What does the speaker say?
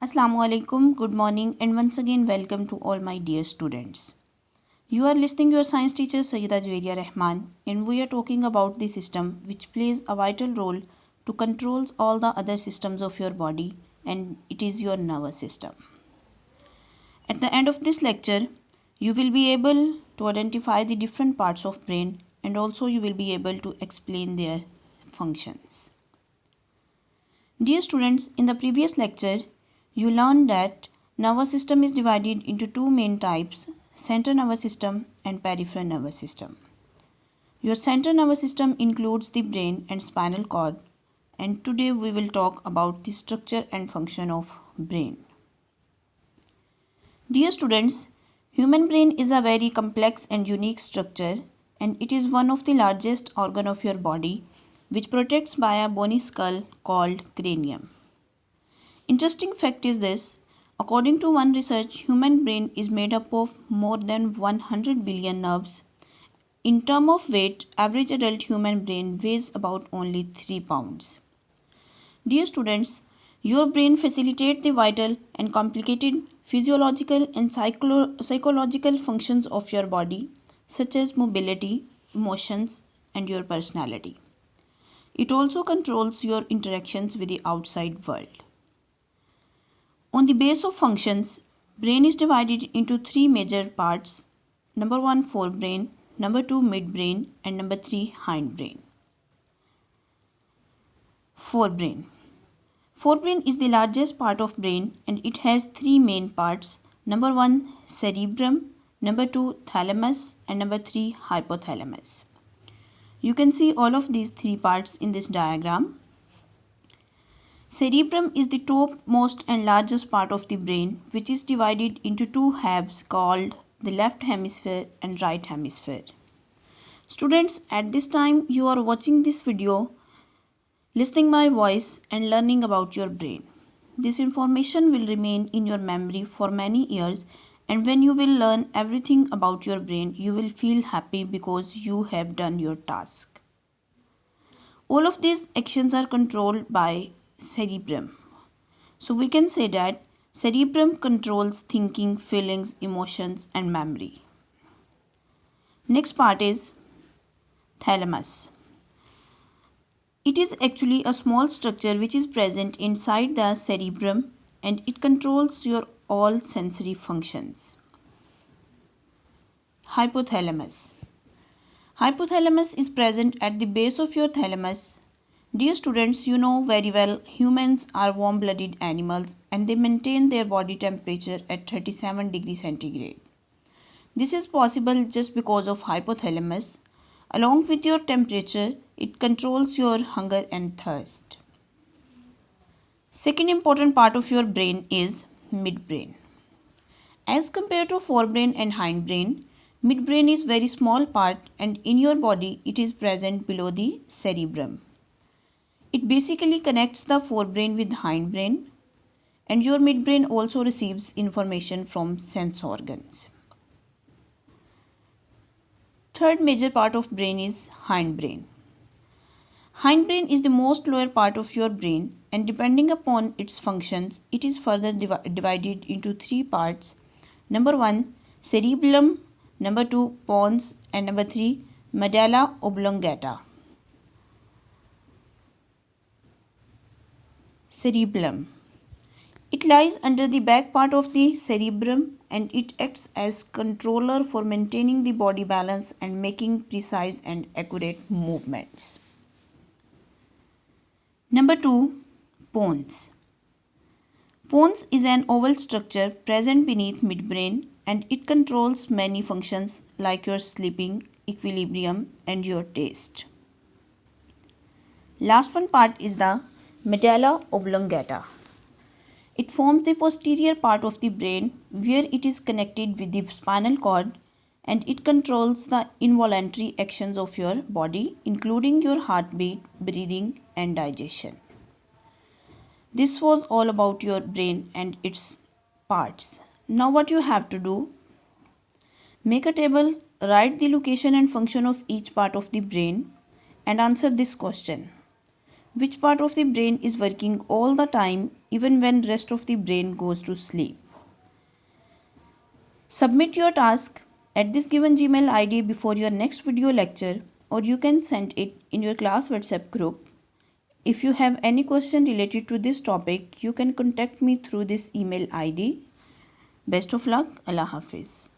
Assalamu alaikum, good morning, and once again welcome to all my dear students. You are listening to your science teacher Sayyida Juwairiya Rahman, and we are talking about the system which plays a vital role to control all the other systems of your body, and it is your nervous system. At the end of this lecture, you will be able to identify the different parts of brain, and also you will be able to explain their functions. Dear students, in the previous lecture, you learned that nervous system is divided into two main types, central nervous system and peripheral nervous system. Your central nervous system includes the brain and spinal cord, and today we will talk about the structure and function of brain. Dear students, human brain is a very complex and unique structure, and it is one of the largest organ of your body, which protects by a bony skull called cranium. Interesting fact is this, according to one research, human brain is made up of more than 100 billion nerves. In terms of weight, average adult human brain weighs about only 3 pounds. Dear students, your brain facilitates the vital and complicated physiological and psychological functions of your body, such as mobility, emotions, and your personality. It also controls your interactions with the outside world. On the base of functions, brain is divided into three major parts. Number 1, forebrain, number 2, midbrain, and number 3, hindbrain. Forebrain. Forebrain is the largest part of brain and it has three main parts. Number 1, cerebrum, number 2, thalamus, and number 3, hypothalamus. You can see all of these three parts in this diagram. Cerebrum is the topmost and largest part of the brain, which is divided into two halves called the left hemisphere and right hemisphere. Students, at this time you are watching this video, listening my voice and learning about your brain. This information will remain in your memory for many years, and when you will learn everything about your brain, you will feel happy because you have done your task. All of these actions are controlled by cerebrum. So we can say that cerebrum controls thinking, feelings, emotions, and memory. Next part is thalamus. It is actually a small structure which is present inside the cerebrum and it controls your all sensory functions. Hypothalamus. Hypothalamus is present at the base of your thalamus. Dear students, you know very well humans are warm-blooded animals and they maintain their body temperature at 37 degrees centigrade. This is possible just because of hypothalamus. Along with your temperature, it controls your hunger and thirst. Second important part of your brain is midbrain. As compared to forebrain and hindbrain, midbrain is very small part and in your body it is present below the cerebrum. It basically connects the forebrain with hindbrain, and your midbrain also receives information from sense organs. Third major part of brain is hindbrain. Hindbrain is the most lower part of your brain and depending upon its functions, it is further divided into three parts. Number 1, cerebellum, number 2, pons, and number 3, medulla oblongata. Cerebellum. It lies under the back part of the cerebrum and it acts as controller for maintaining the body balance and making precise and accurate movements. Number 2, pons. Pons is an oval structure present beneath midbrain and it controls many functions like your sleeping, equilibrium, and your taste. Last one part is the medulla oblongata. It forms the posterior part of the brain where it is connected with the spinal cord and it controls the involuntary actions of your body including your heartbeat, breathing and digestion. This was all about your brain and its parts. Now what you have to do? Make a table, write the location and function of each part of the brain and answer this question. Which part of the brain is working all the time even when rest of the brain goes to sleep? Submit your task at this given Gmail ID before your next video lecture, or you can send it in your class WhatsApp group. If you have any question related to this topic, you can contact me through this email ID. Best of luck. Allah Hafiz.